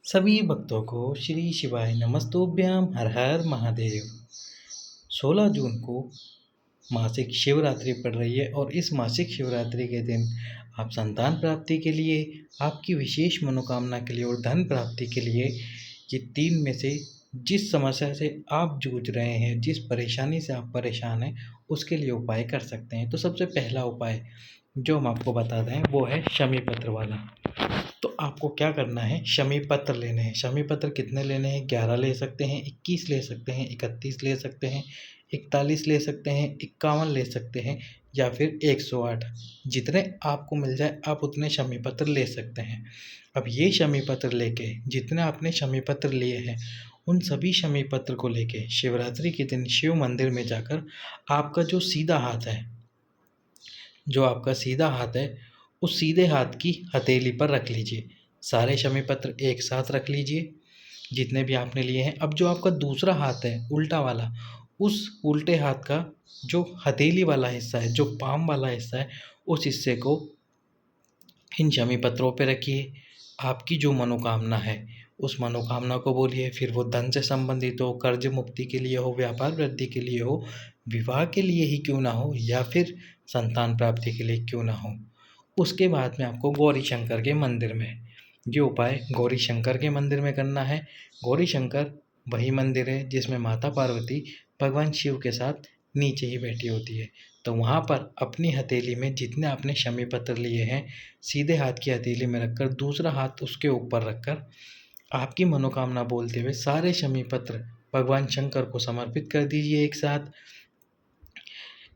सभी भक्तों को श्री शिवाय नमस्तुभ्यं हर हर महादेव। 16 जून को मासिक शिवरात्रि पड़ रही है और इस मासिक शिवरात्रि के दिन आप संतान प्राप्ति के लिए, आपकी विशेष मनोकामना के लिए और धन प्राप्ति के लिए ये 3 में से जिस समस्या से आप जूझ रहे हैं, जिस परेशानी से आप परेशान हैं, उसके लिए उपाय कर सकते हैं। तो सबसे पहला उपाय जो हम आपको बता दें वो है शमी पत्र वाला। तो आपको क्या करना है, शमी पत्र लेने हैं। शमी पत्र कितने लेने हैं? 11 ले सकते हैं, 21 ले सकते हैं, 31 ले सकते हैं, 41 ले सकते हैं, 51 ले सकते हैं या फिर 108। जितने आपको मिल जाए आप उतने शमी पत्र ले सकते हैं। अब ये शमी पत्र लेके, जितने आपने शमी पत्र लिए हैं उन सभी शमी पत्र को लेके शिवरात्रि के दिन शिव मंदिर में जाकर आपका जो सीधा हाथ है, उस सीधे हाथ की हथेली पर रख लीजिए। सारे शमी पत्र एक साथ रख लीजिए जितने भी आपने लिए हैं। अब जो आपका दूसरा हाथ है उल्टा वाला, उस उल्टे हाथ का जो हथेली वाला हिस्सा है, जो पाम वाला हिस्सा है, उस हिस्से को इन शमी पत्रों पे रखिए। आपकी जो मनोकामना है उस मनोकामना को बोलिए, फिर वो धन से संबंधित हो, कर्ज मुक्ति के लिए हो, व्यापार वृद्धि के लिए हो, विवाह के लिए ही क्यों ना हो या फिर संतान प्राप्ति के लिए क्यों ना हो। उसके बाद में आपको गौरी शंकर के मंदिर में ये उपाय गौरी शंकर के मंदिर में करना है। गौरी शंकर वही मंदिर है जिसमें माता पार्वती भगवान शिव के साथ नीचे ही बैठी होती है। तो वहाँ पर अपनी हथेली में जितने आपने शमी पत्र लिए हैं, सीधे हाथ की हथेली में रखकर दूसरा हाथ उसके ऊपर रखकर आपकी मनोकामना बोलते हुए सारे शमी पत्र भगवान शंकर को समर्पित कर दीजिए एक साथ।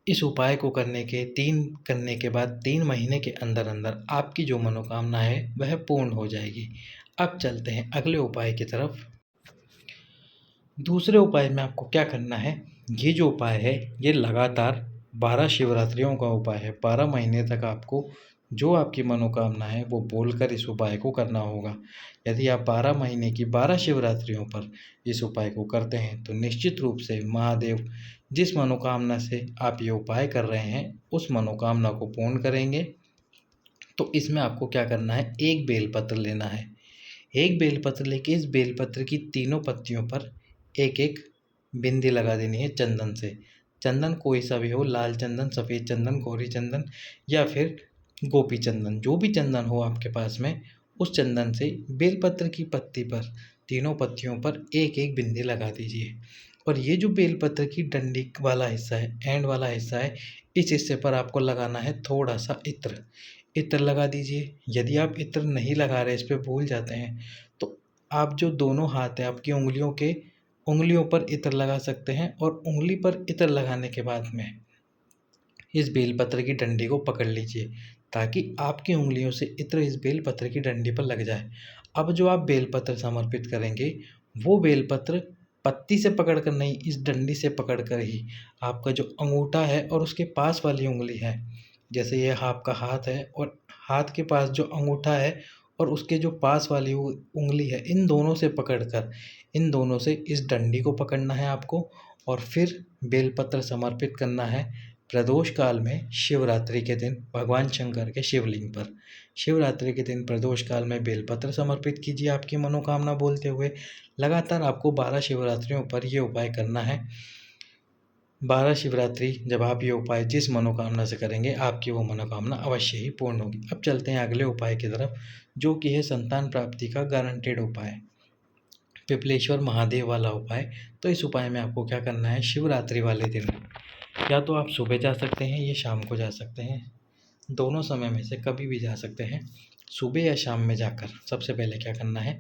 इस उपाय को करने के बाद 3 महीने के अंदर अंदर आपकी जो मनोकामना है वह पूर्ण हो जाएगी। अब चलते हैं अगले उपाय की तरफ। दूसरे उपाय में आपको क्या करना है, ये जो उपाय है ये लगातार 12 शिवरात्रियों का उपाय है। 12 महीने तक आपको जो आपकी मनोकामना है वो बोलकर इस उपाय को करना होगा। यदि आप 12 महीने की 12 शिवरात्रियों पर इस उपाय को करते हैं तो निश्चित रूप से महादेव जिस मनोकामना से आप ये उपाय कर रहे हैं उस मनोकामना को पूर्ण करेंगे। तो इसमें आपको क्या करना है, एक बेलपत्र लेना है। एक बेलपत्र लेके इस बेलपत्र की तीनों पत्तियों पर एक एक बिंदी लगा देनी है चंदन से। चंदन कोई सा भी हो, लाल चंदन, सफ़ेद चंदन, गौरी चंदन या फिर गोपी चंदन, जो भी चंदन हो आपके पास में, उस चंदन से बेलपत्र की पत्ती पर, तीनों पत्तियों पर एक एक बिंदी लगा दीजिए। और ये जो बेलपत्र की डंडी वाला हिस्सा है, एंड वाला हिस्सा है, इस हिस्से पर आपको लगाना है थोड़ा सा इत्र। इत्र लगा दीजिए। यदि आप इत्र नहीं लगा रहे, इस पर भूल जाते हैं, तो आप जो दोनों हाथ हैं आपकी उंगलियों पर इत्र लगा सकते हैं और उंगली पर इत्र लगाने के बाद में इस बेलपत्र की डंडी को पकड़ लीजिए ताकि आपकी उंगलियों से इत्र इस बेलपत्र की डंडी पर लग जाए। अब जो आप बेलपत्र समर्पित करेंगे वो बेलपत्र पत्ती से पकड़कर नहीं, इस डंडी से पकड़कर ही आपका जो अंगूठा है और उसके पास वाली उंगली है, जैसे ये आपका हाथ है और हाथ के पास जो अंगूठा है और उसके जो पास वाली वो उंगली है, इन दोनों से पकड़कर, इन दोनों से इस डंडी को पकड़ना है आपको और फिर बेलपत्र समर्पित करना है प्रदोष काल में शिवरात्रि के दिन भगवान शंकर के शिवलिंग पर। शिवरात्रि के दिन प्रदोष काल में बेलपत्र समर्पित कीजिए आपकी मनोकामना बोलते हुए। लगातार आपको 12 शिवरात्रियों पर ये उपाय करना है। 12 शिवरात्रि जब आप ये उपाय जिस मनोकामना से करेंगे आपकी वो मनोकामना अवश्य ही पूर्ण होगी। अब चलते हैं अगले उपाय की तरफ जो कि है संतान प्राप्ति का गारंटेड उपाय, पिपलेश्वर महादेव वाला उपाय। तो इस उपाय में आपको क्या करना है, शिवरात्रि वाले दिन या तो आप सुबह जा सकते हैं या शाम को जा सकते हैं, दोनों समय में से कभी भी जा सकते हैं। सुबह या शाम में जाकर सबसे पहले क्या करना है,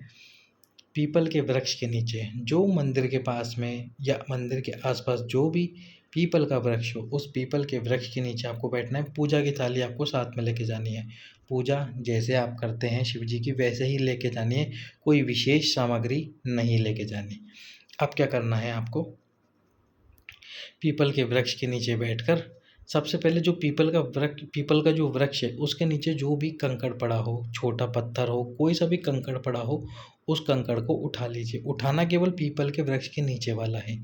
पीपल के वृक्ष के नीचे, जो मंदिर के पास में या मंदिर के आसपास जो भी पीपल का वृक्ष हो, उस पीपल के वृक्ष के नीचे आपको बैठना है। पूजा की थाली आपको साथ में लेके जानी है। पूजा जैसे आप करते हैं शिव जी की वैसे ही लेके जानी है, कोई विशेष सामग्री नहीं लेके जानी। अब क्या करना है आपको, पीपल के वृक्ष के नीचे बैठकर सबसे पहले जो पीपल का जो वृक्ष है उसके नीचे जो भी कंकड़ पड़ा हो, छोटा पत्थर हो, कोई सा भी कंकड़ पड़ा हो, उस कंकड़ को उठा लीजिए। उठाना केवल पीपल के वृक्ष के नीचे वाला है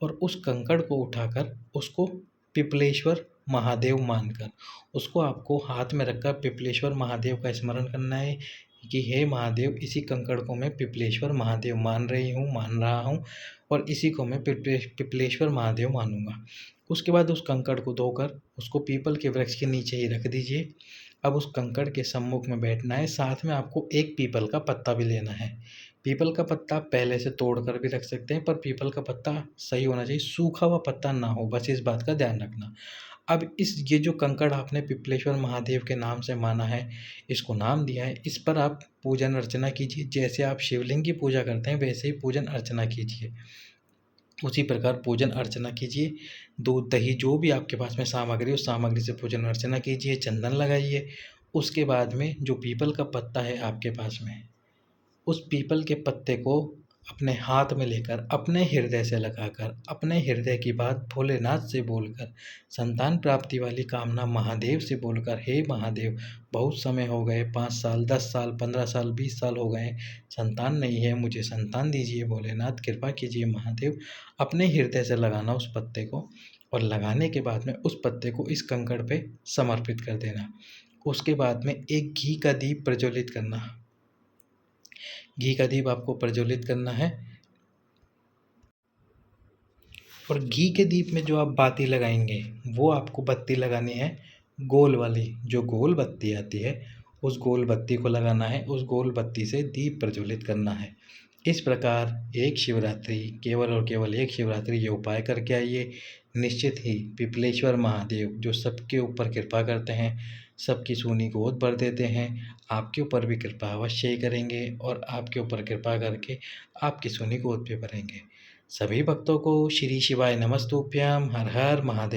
और उस कंकड़ को उठाकर उसको पिपलेश्वर महादेव मानकर उसको आपको हाथ में रखकर पिपलेश्वर महादेव का स्मरण करना है। कि हे महादेव, इसी कंकड़ को मैं पिपलेश्वर महादेव मान रहा हूँ और इसी को मैं पिपलेश्वर महादेव मानूँगा। उसके बाद उस कंकड़ को धोकर उसको पीपल के वृक्ष के नीचे ही रख दीजिए। अब उस कंकड़ के सम्मुख में बैठना है, साथ में आपको एक पीपल का पत्ता भी लेना है। पीपल का पत्ता आप पहले से तोड़ कर भी रख सकते हैं, पर पीपल का पत्ता सही होना चाहिए, सूखा हुआ पत्ता ना हो, बस इस बात का ध्यान रखना। अब ये जो कंकड़ आपने पिपलेश्वर महादेव के नाम से माना है, इसको नाम दिया है, इस पर आप पूजन अर्चना कीजिए। जैसे आप शिवलिंग की पूजा करते हैं, वैसे ही पूजन अर्चना कीजिए। उसी प्रकार पूजन अर्चना कीजिए। दूध, दही जो भी आपके पास में सामग्री है, उस सामग्री से पूजन अर्चना कीजिए, चंदन लगाइए। उसके बाद में जो पीपल का पत्ता है आपके पास में, उस पीपल के पत्ते को अपने हाथ में लेकर, अपने हृदय से लगाकर, अपने हृदय की बात भोलेनाथ से बोलकर, संतान प्राप्ति वाली कामना महादेव से बोलकर, हे महादेव, बहुत समय हो गए, 5 साल, 10 साल, 15 साल, 20 साल हो गए, संतान नहीं है, मुझे संतान दीजिए भोलेनाथ, कृपा कीजिए महादेव। अपने हृदय से लगाना उस पत्ते को, और लगाने के बाद में उस पत्ते को इस कंकड़ पे समर्पित कर देना। उसके बाद में एक घी का दीप प्रज्वलित करना। घी का दीप आपको प्रज्वलित करना है, और घी के दीप में जो आप बाती लगाएंगे, वो आपको बत्ती लगानी है गोल वाली। जो गोल बत्ती आती है, उस गोल बत्ती को लगाना है, उस गोल बत्ती से दीप प्रज्वलित करना है। इस प्रकार एक शिवरात्रि, केवल और केवल एक शिवरात्रि ये उपाय करके आइए। निश्चित ही पिपलेश्वर महादेव, जो सबके ऊपर कृपा करते हैं, सबकी सूनी गोद भर देते हैं, आपके ऊपर भी कृपा अवश्य ही करेंगे, और आपके ऊपर कृपा करके आपकी सूनी गोद भी भरेंगे। सभी भक्तों को श्री शिवाय नमस्तुभ्यम। हर हर महादेव।